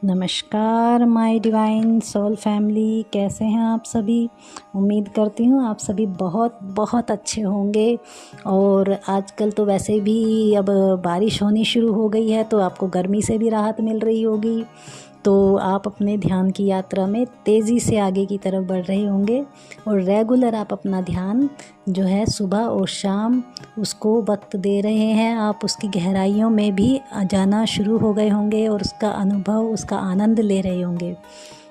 नमस्कार my divine soul family, कैसे हैं आप सभी। उम्मीद करती हूँ आप सभी बहुत बहुत अच्छे होंगे। और आजकल तो वैसे भी अब बारिश होनी शुरू हो गई है तो आपको गर्मी से भी राहत मिल रही होगी। तो आप अपने ध्यान की यात्रा में तेज़ी से आगे की तरफ बढ़ रहे होंगे और रेगुलर आप अपना ध्यान जो है सुबह और शाम उसको वक्त दे रहे हैं। आप उसकी गहराइयों में भी जाना शुरू हो गए होंगे और उसका अनुभव, उसका आनंद ले रहे होंगे।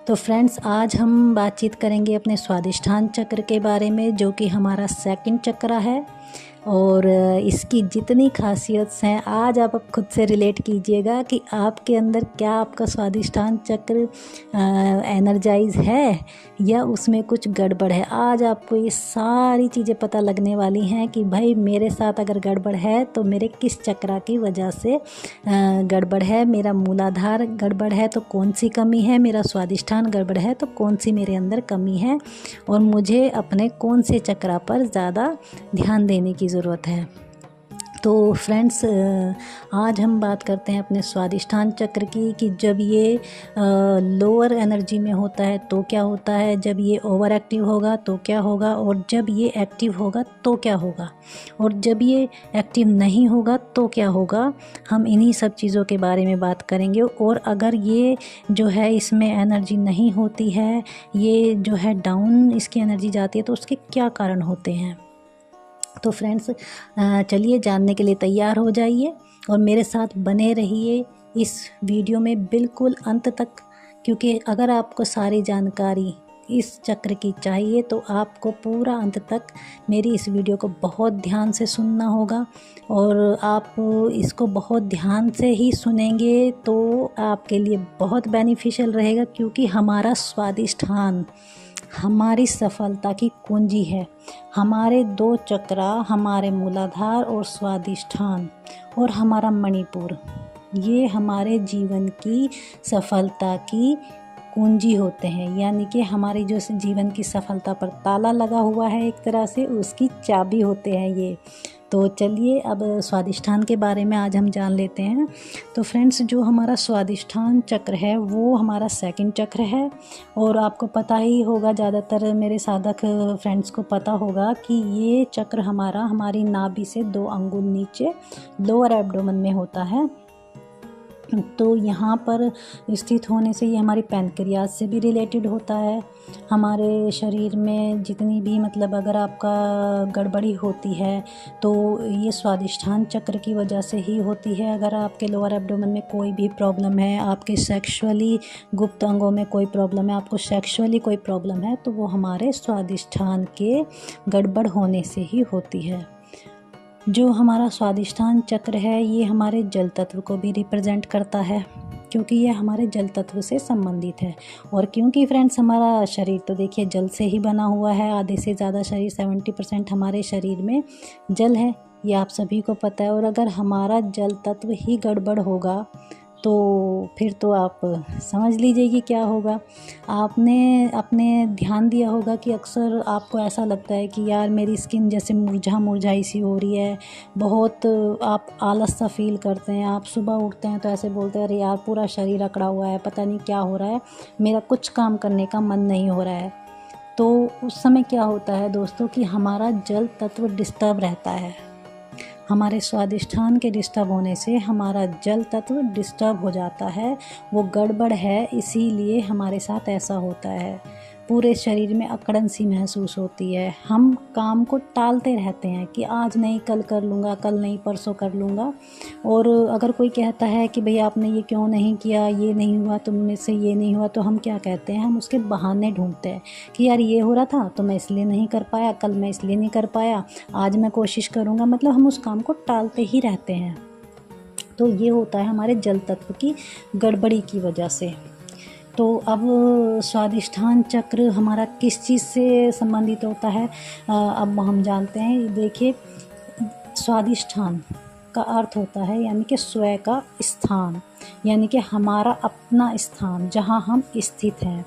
तो फ्रेंड्स, आज हम बातचीत करेंगे अपने स्वादिष्ठान चक्र के बारे में, जो कि हमारा सेकंड चक्र है। और इसकी जितनी खासियत हैं आज आप खुद से रिलेट कीजिएगा कि आपके अंदर क्या आपका स्वादिष्ठान चक्र एनर्जाइज है या उसमें कुछ गड़बड़ है। आज आपको ये सारी चीज़ें पता लगने वाली हैं कि भाई मेरे साथ अगर गड़बड़ है तो मेरे किस चक्र की वजह से गड़बड़ है। मेरा मूलाधार गड़बड़ है तो कौन सी कमी है, मेरा स्वादिष्ठान गड़बड़ है तो कौन सी मेरे अंदर कमी है, और मुझे अपने कौन से चक्र पर ज़्यादा ध्यान देने की ज़रूरत है। तो फ्रेंड्स, आज हम बात करते हैं अपने स्वादिष्ठान चक्र की कि जब ये लोअर एनर्जी में होता है तो क्या होता है, जब ये ओवर एक्टिव होगा तो क्या होगा, और जब ये एक्टिव होगा तो क्या होगा, और जब ये एक्टिव नहीं होगा तो क्या होगा। हम इन्हीं सब चीज़ों के बारे में बात करेंगे। और अगर ये जो है इसमें एनर्जी नहीं होती है, ये जो है डाउन इसकी एनर्जी जाती है, तो उसके क्या कारण होते हैं। तो फ्रेंड्स, चलिए जानने के लिए तैयार हो जाइए और मेरे साथ बने रहिए इस वीडियो में बिल्कुल अंत तक, क्योंकि अगर आपको सारी जानकारी इस चक्र की चाहिए तो आपको पूरा अंत तक मेरी इस वीडियो को बहुत ध्यान से सुनना होगा। और आप इसको बहुत ध्यान से ही सुनेंगे तो आपके लिए बहुत बेनिफिशियल रहेगा, क्योंकि हमारा स्वादिष्ठान हमारी सफलता की कुंजी है। हमारे दो चक्र, हमारे मूलाधार और स्वादिष्ठान और हमारा मणिपुर, ये हमारे जीवन की सफलता की कुंजी होते हैं। यानी कि हमारी जो जीवन की सफलता पर ताला लगा हुआ है, एक तरह से उसकी चाबी होते हैं ये। तो चलिए अब स्वादिष्ठान के बारे में आज हम जान लेते हैं। तो फ्रेंड्स, जो हमारा स्वादिष्ठान चक्र है वो हमारा सेकंड चक्र है। और आपको पता ही होगा, ज़्यादातर मेरे साधक फ्रेंड्स को पता होगा कि ये चक्र हमारी नाभि से 2 अंगुल नीचे लोअर एब्डोमेन में होता है। तो यहाँ पर स्थित होने से ये हमारी पैनक्रियाज से भी रिलेटेड होता है। हमारे शरीर में जितनी भी अगर आपका गड़बड़ी होती है तो ये स्वादिष्ठान चक्र की वजह से ही होती है। अगर आपके लोअर एब्डोमेन में कोई भी प्रॉब्लम है, आपके सेक्सुअली गुप्त अंगों में कोई प्रॉब्लम है, आपको सेक्सुअली कोई प्रॉब्लम है, तो वो हमारे स्वादिष्ठान के गड़बड़ होने से ही होती है। जो हमारा स्वादिष्ठान चक्र है ये हमारे जल तत्व को भी रिप्रेजेंट करता है, क्योंकि ये हमारे जल तत्व से संबंधित है। और क्योंकि फ्रेंड्स हमारा शरीर तो देखिए जल से ही बना हुआ है, आधे से ज़्यादा शरीर 70% हमारे शरीर में जल है, ये आप सभी को पता है। और अगर हमारा जल तत्व ही गड़बड़ होगा तो फिर तो आप समझ लीजिए कि क्या होगा। आपने अपने ध्यान दिया होगा कि अक्सर आपको ऐसा लगता है कि यार मेरी स्किन जैसे मुरझाई सी हो रही है, बहुत आप आलस सा फील करते हैं। आप सुबह उठते हैं तो ऐसे बोलते हैं अरे यार पूरा शरीर अकड़ा हुआ है, पता नहीं क्या हो रहा है, मेरा कुछ काम करने का मन नहीं हो रहा है। तो उस समय क्या होता है दोस्तों कि हमारा जल तत्व डिस्टर्ब रहता है। हमारे स्वादिष्ठान के डिस्टर्ब होने से हमारा जल तत्व डिस्टर्ब हो जाता है, वो गड़बड़ है, इसीलिए हमारे साथ ऐसा होता है। पूरे शरीर में अकड़न सी महसूस होती है। हम काम को टालते रहते हैं कि आज नहीं कल कर लूँगा, कल नहीं परसों कर लूँगा। और अगर कोई कहता है कि भई आपने ये क्यों नहीं किया, ये नहीं हुआ, तुम से ये नहीं हुआ, तो हम क्या कहते हैं, हम उसके बहाने ढूंढते हैं कि यार ये हो रहा था तो मैं इसलिए नहीं कर पाया, कल मैं इसलिए नहीं कर पाया, आज मैं कोशिश करूँगा। हम उस काम को टालते ही रहते हैं। तो ये होता है हमारे जल तत्व की गड़बड़ी की वजह से। तो अब स्वादिष्ठान चक्र हमारा किस चीज़ से संबंधित होता है, अब हम जानते हैं। देखिए, स्वादिष्ठान का अर्थ होता है यानी कि स्वयं का स्थान, यानी कि हमारा अपना स्थान जहाँ हम स्थित हैं।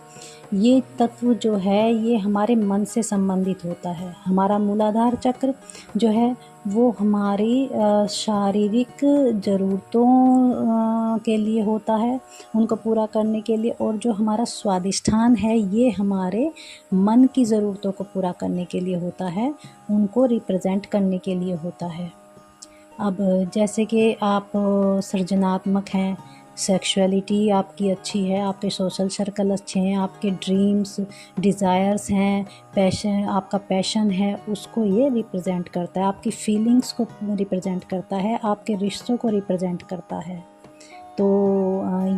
ये तत्व जो है ये हमारे मन से संबंधित होता है। हमारा मूलाधार चक्र जो है वो हमारी शारीरिक ज़रूरतों के लिए होता है, उनको पूरा करने के लिए, और जो हमारा स्वादिष्ठान है ये हमारे मन की ज़रूरतों को पूरा करने के लिए होता है, उनको रिप्रेजेंट करने के लिए होता है। अब जैसे कि आप सृजनात्मक हैं, सेक्सुअलिटी आपकी अच्छी है, आपके सोशल सर्कल अच्छे हैं, आपके ड्रीम्स, डिज़ायर्स हैं, पैशन, आपका पैशन है, उसको ये रिप्रेजेंट करता है, आपकी फीलिंग्स को रिप्रेजेंट करता है, आपके रिश्तों को रिप्रेजेंट करता है। तो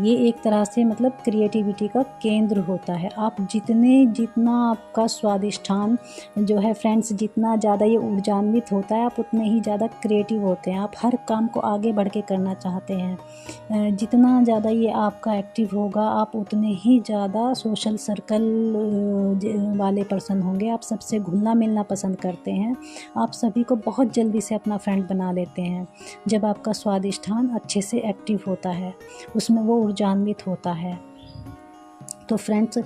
ये एक तरह से मतलब क्रिएटिविटी का केंद्र होता है। आप जितना आपका स्वादिष्ठान जो है फ्रेंड्स, जितना ज़्यादा ये ऊर्जान्वित होता है, आप उतने ही ज़्यादा क्रिएटिव होते हैं, आप हर काम को आगे बढ़ के करना चाहते हैं। जितना ज़्यादा ये आपका एक्टिव होगा, आप उतने ही ज़्यादा सोशल सर्कल वाले पर्सन होंगे, आप सबसे घुलना मिलना पसंद करते हैं, आप सभी को बहुत जल्दी से अपना फ्रेंड बना लेते हैं जब आपका स्वादिष्ठान अच्छे से एक्टिव होता है, उसमें वो ऊर्जान्वित होता है। तो फ्रेंड्स,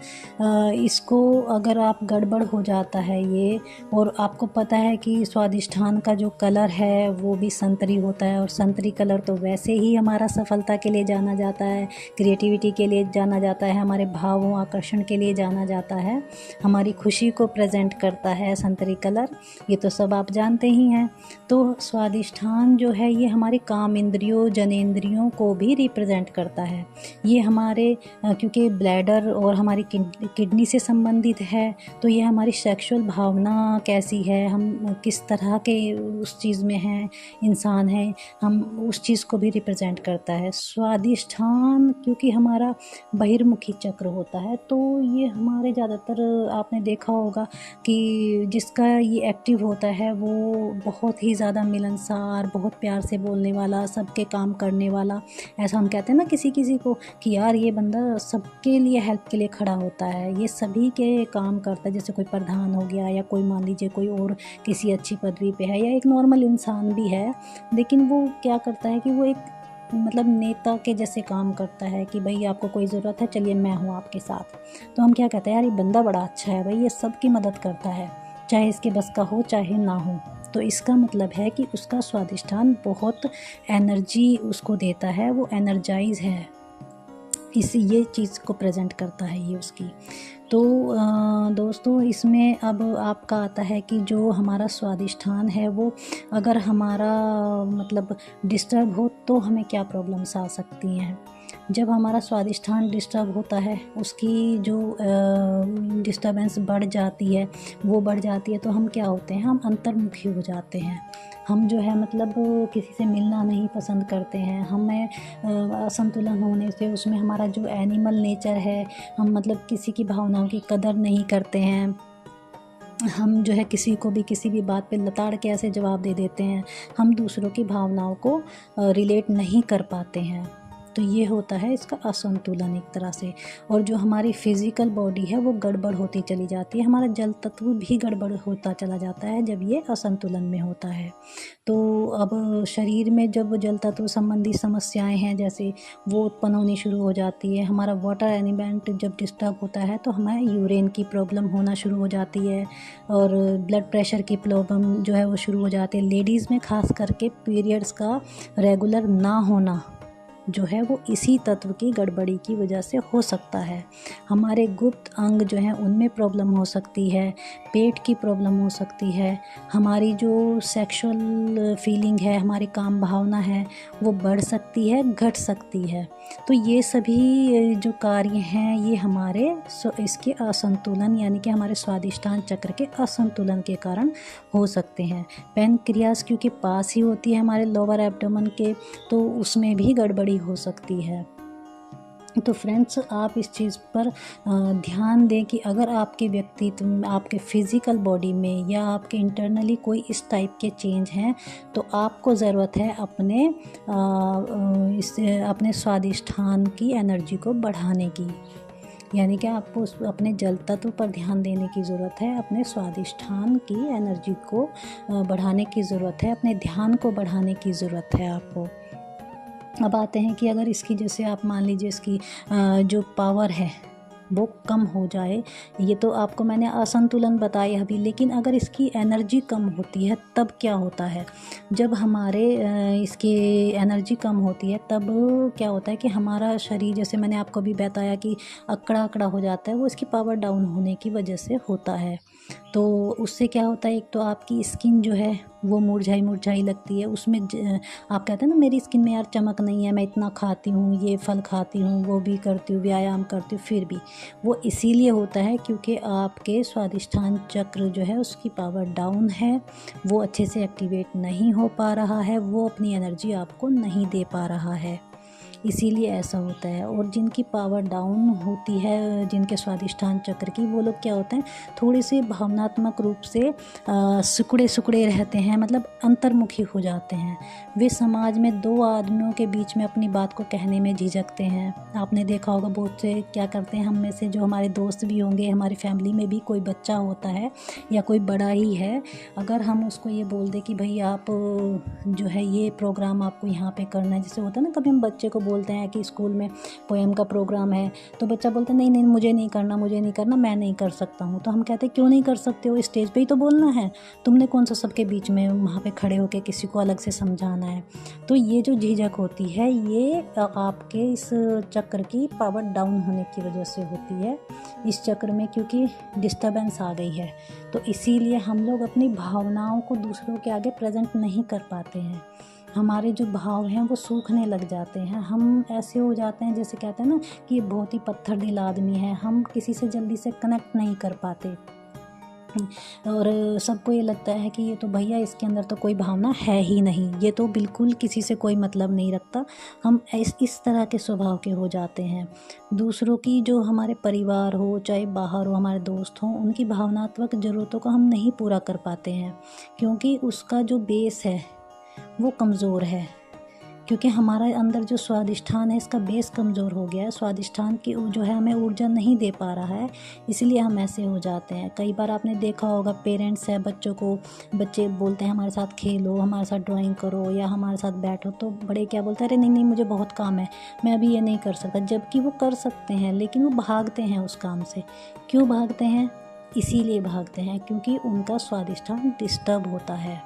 इसको अगर आप गड़बड़ हो जाता है ये, और आपको पता है कि स्वादिष्ठान का जो कलर है वो भी संतरी होता है, और संतरी कलर तो वैसे ही हमारा सफलता के लिए जाना जाता है, क्रिएटिविटी के लिए जाना जाता है, हमारे भावों आकर्षण के लिए जाना जाता है, हमारी खुशी को प्रेजेंट करता है संतरी कलर, ये तो सब आप जानते ही हैं। तो स्वादिष्ठान जो है ये हमारे काम इंद्रियों, जनेंद्रियों को भी रिप्रेजेंट करता है। ये हमारे क्योंकि ब्लैडर और हमारी किडनी से संबंधित है, तो ये हमारी सेक्सुअल भावना कैसी है, हम किस तरह के उस चीज़ में हैं, इंसान हैं, हम उस चीज़ को भी रिप्रेजेंट करता है। स्वादिष्ठान क्योंकि हमारा बहिर्मुखी चक्र होता है, तो ये हमारे ज़्यादातर आपने देखा होगा कि जिसका ये एक्टिव होता है वो बहुत ही ज़्यादा मिलनसार, बहुत प्यार से बोलने वाला, सबके काम करने वाला, ऐसा हम कहते हैं ना किसी किसी को कि यार ये बंदा सबके लिए हेल्प के लिए खड़ा होता है, ये सभी के काम करता है। जैसे कोई प्रधान हो गया, या कोई मान लीजिए कोई और किसी अच्छी पदवी पे है, या एक नॉर्मल इंसान भी है, लेकिन वो क्या करता है कि वो एक मतलब नेता के जैसे काम करता है कि भाई आपको कोई ज़रूरत है, चलिए मैं हूँ आपके साथ। तो हम क्या कहते हैं, यार ये बंदा बड़ा अच्छा है भाई, ये सबकी मदद करता है, चाहे इसके बस का हो चाहे ना हो। तो इसका मतलब है कि उसका स्वादिष्ठान बहुत एनर्जी उसको देता है, वो एनर्जाइज है, ये चीज़ को प्रेजेंट करता है ये उसकी। तो दोस्तों, इसमें अब आपका आता है कि जो हमारा स्वादिष्ठान है वो अगर हमारा मतलब डिस्टर्ब हो तो हमें क्या प्रॉब्लम्स आ सकती हैं। जब हमारा स्वादिष्ठान डिस्टर्ब होता है, उसकी जो डिस्टर्बेंस बढ़ जाती है, वो बढ़ जाती है, तो हम क्या होते हैं, हम अंतर्मुखी हो जाते हैं। हम जो है मतलब किसी से मिलना नहीं पसंद करते हैं, हमें असंतुलन होने से उसमें हमारा जो एनिमल नेचर है, हम मतलब किसी की भावनाओं की कदर नहीं करते हैं, हम जो है किसी को भी किसी भी बात पे लताड़ के ऐसे जवाब दे देते हैं, हम दूसरों की भावनाओं को रिलेट नहीं कर पाते हैं। तो ये होता है इसका असंतुलन एक तरह से। और जो हमारी फिज़िकल बॉडी है वो गड़बड़ होती चली जाती है, हमारा जल तत्व भी गड़बड़ होता चला जाता है जब ये असंतुलन में होता है। तो अब शरीर में जब जल तत्व संबंधी समस्याएं हैं, जैसे वो उत्पन्न होनी शुरू हो जाती है, हमारा वाटर एलिमेंट जब डिस्टर्ब होता है तो हमें यूरिन की प्रॉब्लम होना शुरू हो जाती है, और ब्लड प्रेशर की प्रॉब्लम जो है वो शुरू हो जाती है। लेडीज़ में खास करके पीरियड्स का रेगुलर ना होना जो है वो इसी तत्व की गड़बड़ी की वजह से हो सकता है। हमारे गुप्त अंग जो हैं उनमें प्रॉब्लम हो सकती है, पेट की प्रॉब्लम हो सकती है, हमारी जो सेक्सुअल फीलिंग है, हमारी काम भावना है, वो बढ़ सकती है, घट सकती है। तो ये सभी जो कार्य हैं ये हमारे इसके असंतुलन यानी कि हमारे स्वादिष्ठान चक्र के असंतुलन के कारण हो सकते हैं। पैनक्रियास क्योंकि पास ही होती है हमारे लोअर एब्डोमेन के, तो उसमें भी गड़बड़ी हो सकती है। तो फ्रेंड्स, आप इस चीज़ पर ध्यान दें कि अगर आपके व्यक्तित्व में, आपके फिज़िकल बॉडी में या आपके इंटरनली कोई इस टाइप के चेंज हैं, तो आपको ज़रूरत है अपने स्वादिष्ठान की एनर्जी को बढ़ाने की। यानी कि आपको अपने जल तत्व पर ध्यान देने की ज़रूरत है, अपने स्वादिष्ठान की एनर्जी को बढ़ाने की ज़रूरत है, अपने ध्यान को बढ़ाने की ज़रूरत है आपको। अब आते हैं कि अगर इसकी जैसे आप मान लीजिए इसकी जो पावर है, वो कम हो जाए। ये तो आपको मैंने असंतुलन बताया अभी, लेकिन अगर इसकी एनर्जी कम होती है तब क्या होता है? जब हमारे इसकी एनर्जी कम होती है तब क्या होता है कि हमारा शरीर, जैसे मैंने आपको अभी बताया कि अकड़ा अकड़ा हो जाता है, वो इसकी पावर डाउन होने की वजह से होता है। तो उससे क्या होता है, एक तो आपकी स्किन जो है वो मुरझाई मुरझाई लगती है। उसमें आप कहते हैं ना मेरी स्किन में यार चमक नहीं है, मैं इतना खाती हूँ, ये फल खाती हूँ, वो भी करती हूँ, व्यायाम करती हूँ, फिर भी वो इसीलिए होता है क्योंकि आपके स्वादिष्ठान चक्र जो है उसकी पावर डाउन है, वो अच्छे से एक्टिवेट नहीं हो पा रहा है, वो अपनी एनर्जी आपको नहीं दे पा रहा है, इसीलिए ऐसा होता है। और जिनकी पावर डाउन होती है, जिनके स्वादिष्ठान चक्र की, वो लोग क्या होते हैं, थोड़े से भावनात्मक रूप से सिकुड़े सिकुड़े रहते हैं, मतलब अंतर्मुखी हो जाते हैं। वे समाज में दो आदमियों के बीच में अपनी बात को कहने में झिझकते हैं। आपने देखा होगा बहुत से क्या करते हैं, हम में से जो हमारे दोस्त भी होंगे, हमारी फैमिली में भी कोई बच्चा होता है या कोई बड़ा ही है, अगर हम उसको ये बोल दें कि भाई आप जो है ये प्रोग्राम आपको यहाँ पे करना है, जैसे होता है ना, कभी हम बच्चे को बोलते हैं कि स्कूल में पोएम का प्रोग्राम है, तो बच्चा बोलता है नहीं नहीं मुझे नहीं करना, मुझे नहीं करना, मैं नहीं कर सकता हूँ। तो हम कहते हैं क्यों नहीं कर सकते हो, स्टेज पे ही तो बोलना है, तुमने कौन सा सबके बीच में वहाँ पे खड़े होकर किसी को अलग से समझाना है। तो ये जो झिझक होती है ये आपके इस चक्र की पावर डाउन होने की वजह से होती है, इस चक्र में क्योंकि डिस्टर्बेंस आ गई है, तो इसीलिए हम लोग अपनी भावनाओं को दूसरों के आगे प्रेजेंट नहीं कर पाते हैं। हमारे जो भाव हैं वो सूखने लग जाते हैं, हम ऐसे हो जाते हैं जैसे कहते हैं ना कि ये बहुत ही पत्थर दिल आदमी है, हम किसी से जल्दी से कनेक्ट नहीं कर पाते। और सबको ये लगता है कि ये तो भैया इसके अंदर तो कोई भावना है ही नहीं, ये तो बिल्कुल किसी से कोई मतलब नहीं रखता। हम इस तरह के स्वभाव के हो जाते हैं। दूसरों की, जो हमारे परिवार हो चाहे बाहर हो, हमारे दोस्त हों, उनकी भावनात्मक ज़रूरतों को हम नहीं पूरा कर पाते हैं क्योंकि उसका जो बेस है वो कमज़ोर है, क्योंकि हमारा अंदर जो स्वादिष्ठान है इसका बेस कमज़ोर हो गया है, स्वादिष्ठान की जो है हमें ऊर्जा नहीं दे पा रहा है, इसलिए हम ऐसे हो जाते हैं। कई बार आपने देखा होगा पेरेंट्स है, बच्चों को, बच्चे बोलते हैं हमारे साथ खेलो, हमारे साथ ड्राइंग करो या हमारे साथ बैठो, तो बड़े क्या बोलते हैं, अरे नहीं नहीं मुझे बहुत काम है, मैं अभी ये नहीं कर सकता, जबकि वो कर सकते हैं, लेकिन वो भागते हैं उस काम से। क्यों भागते हैं? इसीलिए भागते हैं क्योंकि उनका स्वादिष्ठान डिस्टर्ब होता है।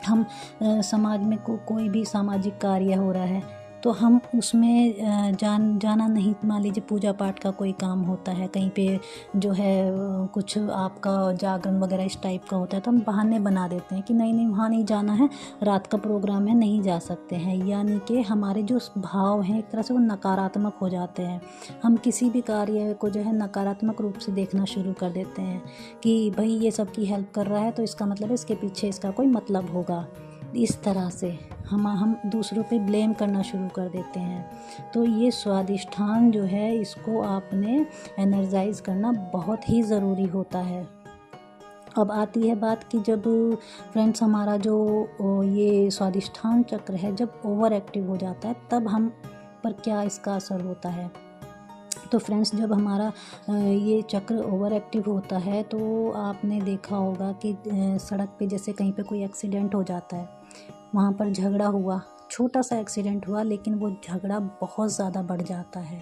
हम समाज में कोई भी सामाजिक कार्य हो रहा है तो हम उसमें जाना नहीं, मान लीजिए पूजा पाठ का कोई काम होता है, कहीं पे जो है कुछ आपका जागरण वगैरह इस टाइप का होता है, तो हम बहाने बना देते हैं कि नहीं नहीं वहाँ नहीं जाना है, रात का प्रोग्राम है, नहीं जा सकते हैं। यानी कि हमारे जो भाव हैं एक तरह से वो नकारात्मक हो जाते हैं। हम किसी भी कार्य को जो है नकारात्मक रूप से देखना शुरू कर देते हैं कि भाई ये सबकी हेल्प कर रहा है तो इसका मतलब है इसके पीछे इसका कोई मतलब होगा। इस तरह से हम दूसरों पे ब्लेम करना शुरू कर देते हैं। तो ये स्वादिष्ठान जो है इसको आपने एनर्जाइज करना बहुत ही ज़रूरी होता है। अब आती है बात कि जब फ्रेंड्स हमारा जो ये स्वादिष्ठान चक्र है जब ओवर एक्टिव हो जाता है तब हम पर क्या इसका असर होता है। तो फ्रेंड्स जब हमारा ये चक्र ओवर एक्टिव होता है तो आपने देखा होगा कि सड़क पे जैसे कहीं पे कोई एक्सीडेंट हो जाता है, वहाँ पर झगड़ा हुआ, छोटा सा एक्सीडेंट हुआ लेकिन वो झगड़ा बहुत ज़्यादा बढ़ जाता है,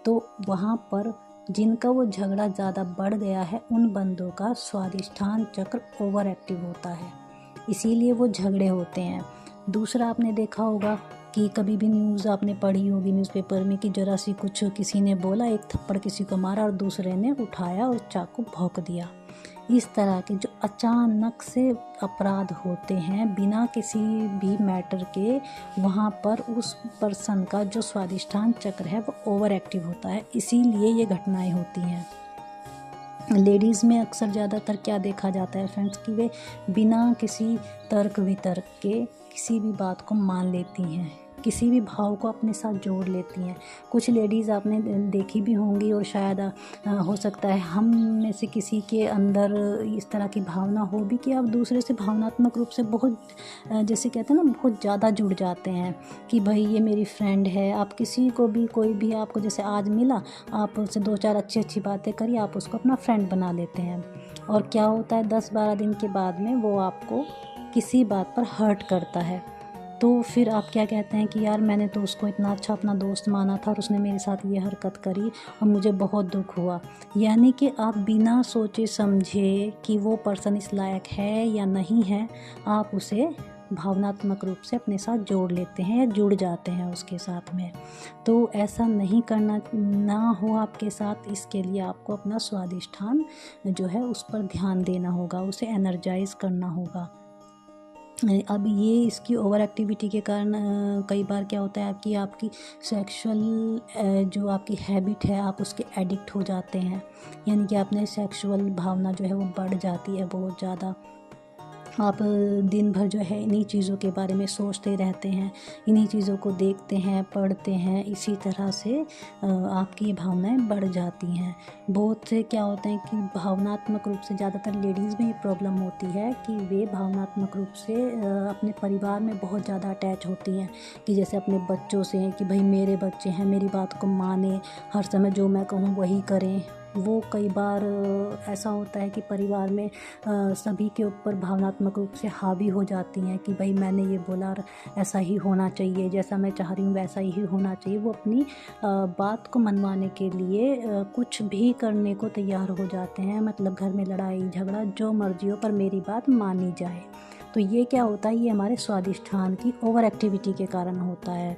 तो वहाँ पर जिनका वो झगड़ा ज़्यादा बढ़ गया है उन बंदों का स्वादिष्ठान चक्र ओवर एक्टिव होता है, इसीलिए वो झगड़े होते हैं। दूसरा आपने देखा होगा कि कभी भी न्यूज़ आपने पढ़ी होगी न्यूज़पेपर में कि ज़रा सी कुछ किसी ने बोला, एक थप्पड़ किसी को मारा और दूसरे ने उठाया और चाकू भोंक दिया। इस तरह के जो अचानक से अपराध होते हैं बिना किसी भी मैटर के, वहाँ पर उस पर्सन का जो स्वादिष्ठान चक्र है वो ओवर एक्टिव होता है, इसीलिए ये घटनाएं होती हैं। लेडीज़ में अक्सर ज़्यादातर क्या देखा जाता है फ्रेंड्स कि वे बिना किसी तर्क वितर्क के किसी भी बात को मान लेती हैं, किसी भी भाव को अपने साथ जोड़ लेती हैं। कुछ लेडीज़ आपने देखी भी होंगी और शायद हो सकता है हम में से किसी के अंदर इस तरह की भावना हो भी कि आप दूसरे से भावनात्मक रूप से बहुत जैसे कहते हैं ना बहुत ज़्यादा जुड़ जाते हैं कि भाई ये मेरी फ्रेंड है। आप किसी को भी, कोई भी आपको जैसे आज मिला, आप उससे 2-4 अच्छी बातें करी, आप उसको अपना फ्रेंड बना लेते हैं, और क्या होता है 10-12 दिन के बाद में वो आपको किसी बात पर हर्ट करता है। तो फिर आप क्या कहते हैं कि यार मैंने तो उसको इतना अच्छा अपना दोस्त माना था और उसने मेरे साथ ये हरकत करी और मुझे बहुत दुख हुआ। यानी कि आप बिना सोचे समझे कि वो पर्सन इस लायक है या नहीं है, आप उसे भावनात्मक रूप से अपने साथ जोड़ लेते हैं या जुड़ जाते हैं उसके साथ में। तो ऐसा नहीं करना ना हो आपके साथ, इसके लिए आपको अपना स्वादिष्ठान जो है उस पर ध्यान देना होगा, उसे एनर्जाइज करना होगा। अब ये इसकी ओवर एक्टिविटी के कारण कई बार क्या होता है कि आपकी सेक्सुअल जो आपकी हैबिट है आप उसके एडिक्ट हो जाते हैं। यानी कि आपने सेक्सुअल भावना जो है वो बढ़ जाती है बहुत ज़्यादा। आप दिन भर जो है इन्हीं चीज़ों के बारे में सोचते रहते हैं, इन्हीं चीज़ों को देखते हैं, पढ़ते हैं, इसी तरह से आपकी ये भावनाएं बढ़ जाती हैं। बहुत से क्या होता है कि भावनात्मक रूप से ज़्यादातर लेडीज़ में ये प्रॉब्लम होती है कि वे भावनात्मक रूप से अपने परिवार में बहुत ज़्यादा अटैच होती हैं, कि जैसे अपने बच्चों से कि भाई मेरे बच्चे हैं, मेरी बात को माने, हर समय जो मैं कहूँ वही करें। वो कई बार ऐसा होता है कि परिवार में सभी के ऊपर भावनात्मक रूप से हावी हो जाती हैं कि भाई मैंने ये बोला और ऐसा ही होना चाहिए, जैसा मैं चाह रही हूँ वैसा ही होना चाहिए। वो अपनी बात को मनवाने के लिए कुछ भी करने को तैयार हो जाते हैं, मतलब घर में लड़ाई झगड़ा जो मर्जी हो पर मेरी बात मानी जाए। तो ये क्या होता है, ये हमारे स्वादिष्ठान की ओवर एक्टिविटी के कारण होता है।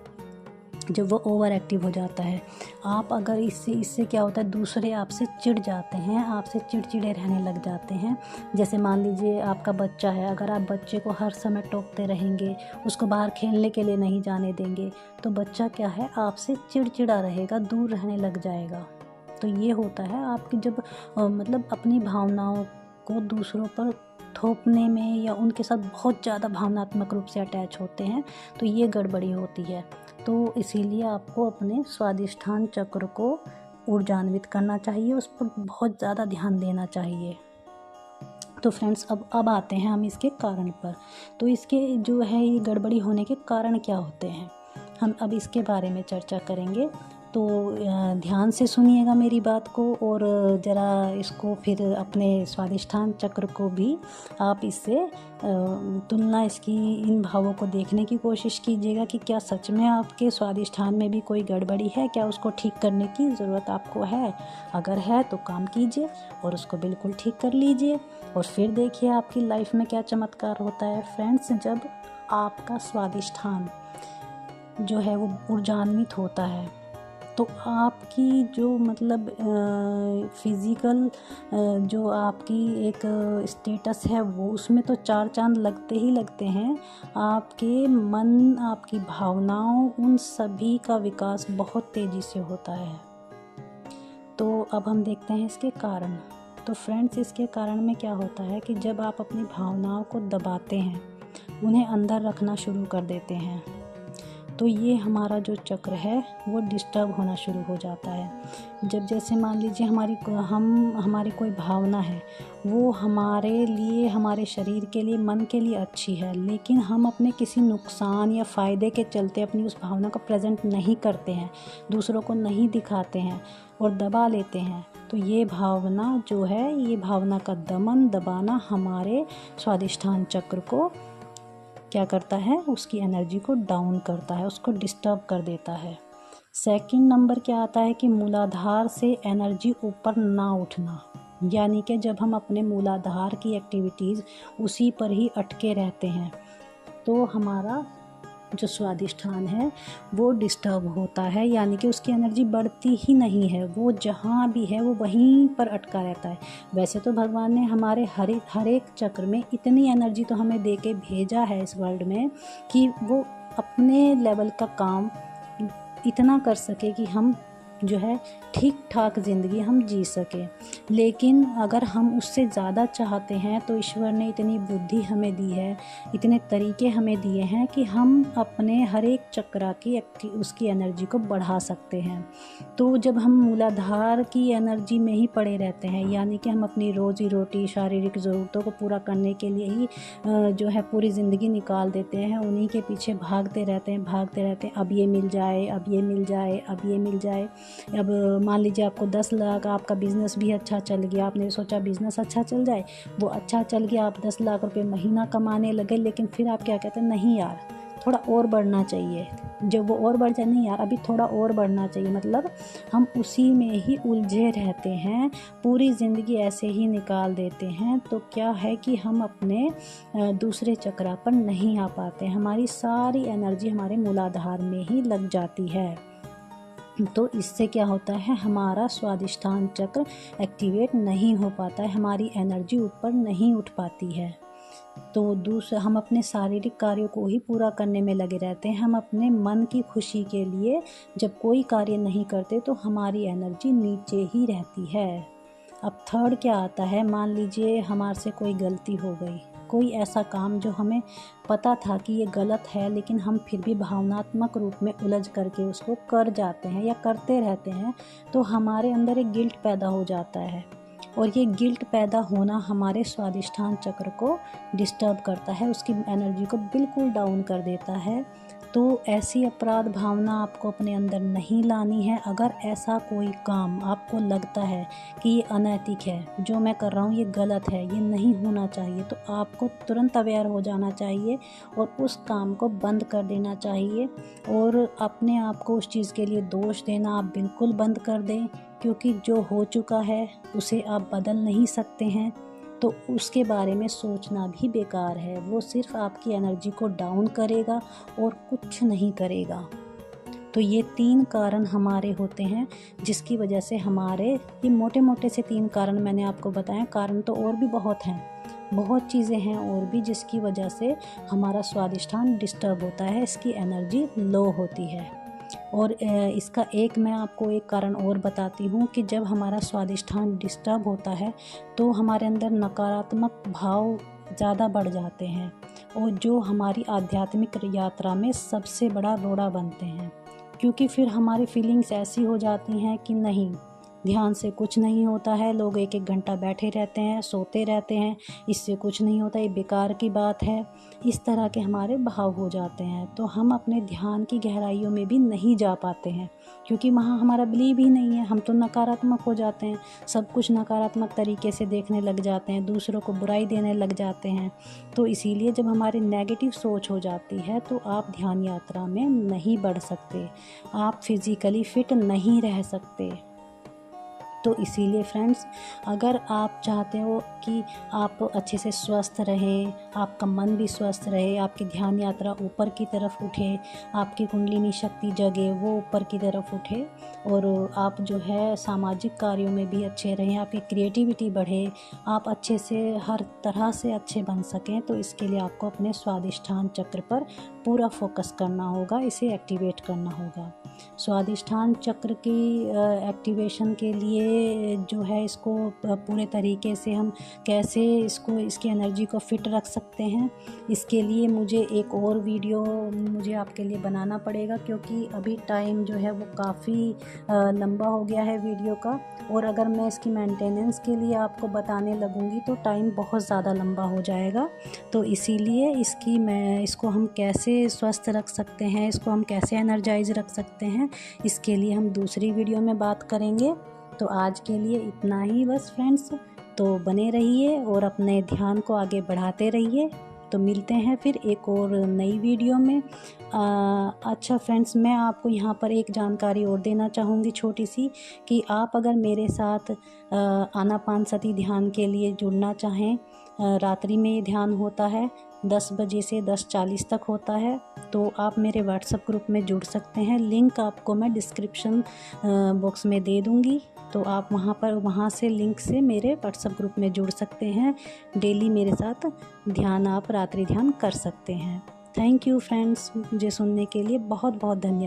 जब वो ओवर एक्टिव हो जाता है, आप अगर इससे क्या होता है, दूसरे आपसे चिढ़ जाते हैं, आपसे चिड़चिड़े रहने लग जाते हैं। जैसे मान लीजिए आपका बच्चा है, अगर आप बच्चे को हर समय टोकते रहेंगे, उसको बाहर खेलने के लिए नहीं जाने देंगे, तो बच्चा क्या है आपसे चिड़चिड़ा रहेगा, दूर रहने लग जाएगा। तो ये होता है आपकी जब मतलब अपनी भावनाओं को दूसरों पर थोपने में या उनके साथ बहुत ज़्यादा भावनात्मक रूप से अटैच होते हैं, तो ये गड़बड़ी होती है। तो इसीलिए आपको अपने स्वादिष्ठान चक्र को ऊर्जान्वित करना चाहिए, उस पर बहुत ज़्यादा ध्यान देना चाहिए। तो फ्रेंड्स अब आते हैं हम इसके कारण पर। तो इसके जो है ये गड़बड़ी होने के कारण क्या होते हैं, हम अब इसके बारे में चर्चा करेंगे। तो ध्यान से सुनिएगा मेरी बात को और ज़रा इसको फिर अपने स्वादिष्ठान चक्र को भी आप इससे तुलना इसकी इन भावों को देखने की कोशिश कीजिएगा कि क्या सच में आपके स्वादिष्ठान में भी कोई गड़बड़ी है, क्या उसको ठीक करने की ज़रूरत आपको है। अगर है तो काम कीजिए और उसको बिल्कुल ठीक कर लीजिए और फिर देखिए आपकी लाइफ में क्या चमत्कार होता है। फ्रेंड्स, जब आपका स्वादिष्ठान जो है वो ऊर्जान्वित होता है तो आपकी जो मतलब फिज़िकल जो आपकी एक स्टेटस है वो उसमें तो चार चांद लगते ही लगते हैं। आपके मन, आपकी भावनाओं, उन सभी का विकास बहुत तेज़ी से होता है। तो अब हम देखते हैं इसके कारण। तो फ्रेंड्स, इसके कारण में क्या होता है कि जब आप अपनी भावनाओं को दबाते हैं, उन्हें अंदर रखना शुरू कर देते हैं, तो ये हमारा जो चक्र है वो डिस्टर्ब होना शुरू हो जाता है। जब जैसे मान लीजिए हमारी कोई भावना है, वो हमारे लिए, हमारे शरीर के लिए, मन के लिए अच्छी है, लेकिन हम अपने किसी नुकसान या फ़ायदे के चलते अपनी उस भावना को प्रेजेंट नहीं करते हैं, दूसरों को नहीं दिखाते हैं और दबा लेते हैं, तो ये भावना जो है, ये भावना का दमन, दबाना हमारे स्वादिष्ठान चक्र को क्या करता है, उसकी एनर्जी को डाउन करता है, उसको डिस्टर्ब कर देता है। सेकंड नंबर क्या आता है कि मूलाधार से एनर्जी ऊपर ना उठना। यानी कि जब हम अपने मूलाधार की एक्टिविटीज़ उसी पर ही अटके रहते हैं, तो हमारा जो स्वादिष्ठान है वो डिस्टर्ब होता है, यानी कि उसकी एनर्जी बढ़ती ही नहीं है, वो जहाँ भी है वो वहीं पर अटका रहता है। वैसे तो भगवान ने हमारे हर एक चक्र में इतनी एनर्जी तो हमें दे के भेजा है इस वर्ल्ड में कि वो अपने लेवल का काम इतना कर सके कि हम जो है ठीक ठाक ज़िंदगी हम जी सकें। लेकिन अगर हम उससे ज़्यादा चाहते हैं तो ईश्वर ने इतनी बुद्धि हमें दी है, इतने तरीके हमें दिए हैं कि हम अपने हर एक चक्रा की उसकी एनर्जी को बढ़ा सकते हैं। तो जब हम मूलाधार की एनर्जी में ही पड़े रहते हैं, यानी कि हम अपनी रोज़ी रोटी, शारीरिक ज़रूरतों को पूरा करने के लिए ही जो है पूरी ज़िंदगी निकाल देते हैं, उन्हीं के पीछे भागते रहते हैं, अब ये मिल जाए, अब ये मिल जाए, अब ये मिल जाए। अब मान लीजिए आपको 10 लाख, आपका बिज़नेस भी अच्छा चल गया, आपने सोचा बिज़नेस अच्छा चल जाए, वो अच्छा चल गया, आप 10 लाख रुपए महीना कमाने लगे, लेकिन फिर आप क्या कहते हैं, नहीं यार थोड़ा और बढ़ना चाहिए। जब वो और बढ़ जाए, नहीं यार अभी थोड़ा और बढ़ना चाहिए, मतलब हम उसी में ही उलझे रहते हैं, पूरी ज़िंदगी ऐसे ही निकाल देते हैं। तो क्या है कि हम अपने दूसरे चक्र पर नहीं आ पाते, हमारी सारी एनर्जी हमारे मूलाधार में ही लग जाती है। तो इससे क्या होता है, हमारा स्वादिष्ठान चक्र एक्टिवेट नहीं हो पाता है, हमारी एनर्जी ऊपर नहीं उठ पाती है। तो दूसरा, हम अपने शारीरिक कार्यों को ही पूरा करने में लगे रहते हैं। हम अपने मन की खुशी के लिए जब कोई कार्य नहीं करते तो हमारी एनर्जी नीचे ही रहती है। अब थर्ड क्या आता है, मान लीजिए हमारे से कोई गलती हो गई, कोई ऐसा काम जो हमें पता था कि ये गलत है, लेकिन हम फिर भी भावनात्मक रूप में उलझ करके उसको कर जाते हैं या करते रहते हैं, तो हमारे अंदर एक गिल्ट पैदा हो जाता है। और ये गिल्ट पैदा होना हमारे स्वादिष्ठान चक्र को डिस्टर्ब करता है, उसकी एनर्जी को बिल्कुल डाउन कर देता है। तो ऐसी अपराध भावना आपको अपने अंदर नहीं लानी है। अगर ऐसा कोई काम आपको लगता है कि ये अनैतिक है, जो मैं कर रहा हूँ ये गलत है, ये नहीं होना चाहिए, तो आपको तुरंत अवेयर हो जाना चाहिए और उस काम को बंद कर देना चाहिए। और अपने आप को उस चीज़ के लिए दोष देना आप बिल्कुल बंद कर दें, क्योंकि जो हो चुका है उसे आप बदल नहीं सकते हैं, तो उसके बारे में सोचना भी बेकार है। वो सिर्फ आपकी एनर्जी को डाउन करेगा और कुछ नहीं करेगा। तो ये 3 कारण हमारे होते हैं जिसकी वजह से हमारे, ये मोटे मोटे से 3 कारण मैंने आपको बताए, कारण तो और भी बहुत हैं, बहुत चीज़ें हैं और भी जिसकी वजह से हमारा स्वादिष्ठान डिस्टर्ब होता है, इसकी एनर्जी लो होती है। और इसका मैं आपको एक कारण और बताती हूँ कि जब हमारा स्वादिष्ठान डिस्टर्ब होता है तो हमारे अंदर नकारात्मक भाव ज़्यादा बढ़ जाते हैं और जो हमारी आध्यात्मिक यात्रा में सबसे बड़ा रोड़ा बनते हैं, क्योंकि फिर हमारी फीलिंग्स ऐसी हो जाती हैं कि नहीं, ध्यान से कुछ नहीं होता है, लोग 1-1 घंटा बैठे रहते हैं, सोते रहते हैं, इससे कुछ नहीं होता, ये बेकार की बात है, इस तरह के हमारे भाव हो जाते हैं। तो हम अपने ध्यान की गहराइयों में भी नहीं जा पाते हैं, क्योंकि वहाँ हमारा बिलीव ही नहीं है, हम तो नकारात्मक हो जाते हैं, सब कुछ नकारात्मक तरीके से देखने लग जाते हैं, दूसरों को बुराई देने लग जाते हैं। तो इसीलिए जब हमारी नेगेटिव सोच हो जाती है तो आप ध्यान यात्रा में नहीं बढ़ सकते, आप फिज़िकली फिट नहीं रह सकते। तो इसीलिए फ्रेंड्स, अगर आप चाहते हो कि आप अच्छे से स्वस्थ रहें, आपका मन भी स्वस्थ रहे, आपकी ध्यान यात्रा ऊपर की तरफ उठे, आपकी कुंडलिनी शक्ति जगे, वो ऊपर की तरफ उठे और आप जो है सामाजिक कार्यों में भी अच्छे रहें, आपकी क्रिएटिविटी बढ़े, आप अच्छे से हर तरह से अच्छे बन सकें, तो इसके लिए आपको अपने स्वादिष्ठान चक्र पर पूरा फोकस करना होगा, इसे एक्टिवेट करना होगा। स्वादिष्ठान चक्र की एक्टिवेशन के लिए जो है, इसको पूरे तरीके से हम कैसे इसकी एनर्जी को फिट रख सकते हैं, इसके लिए मुझे एक और वीडियो मुझे आपके लिए बनाना पड़ेगा, क्योंकि अभी टाइम जो है वो काफ़ी लंबा हो गया है वीडियो का, और अगर मैं इसकी मेंटेनेंस के लिए आपको बताने लगूंगी तो टाइम बहुत ज़्यादा लंबा हो जाएगा। तो इसीलिए इसको हम कैसे स्वस्थ रख सकते हैं, इसको हम कैसे एनर्जाइज रख सकते हैं, इसके लिए हम दूसरी वीडियो में बात करेंगे। तो आज के लिए इतना ही बस फ्रेंड्स, तो बने रहिए और अपने ध्यान को आगे बढ़ाते रहिए। तो मिलते हैं फिर एक और नई वीडियो में। अच्छा फ्रेंड्स, मैं आपको यहाँ पर एक जानकारी और देना चाहूँगी छोटी सी, कि आप अगर मेरे साथ आनापानसती ध्यान के लिए जुड़ना चाहें, रात्रि में ये ध्यान होता है, 10 बजे से 10:40 तक होता है, तो आप मेरे व्हाट्सएप ग्रुप में जुड़ सकते हैं। लिंक आपको मैं डिस्क्रिप्शन बॉक्स में दे दूँगी, तो आप वहाँ से लिंक से मेरे व्हाट्सएप ग्रुप में जुड़ सकते हैं। डेली मेरे साथ ध्यान, आप रात्रि ध्यान कर सकते हैं। थैंक यू फ्रेंड्स, मुझे सुनने के लिए बहुत बहुत धन्यवाद।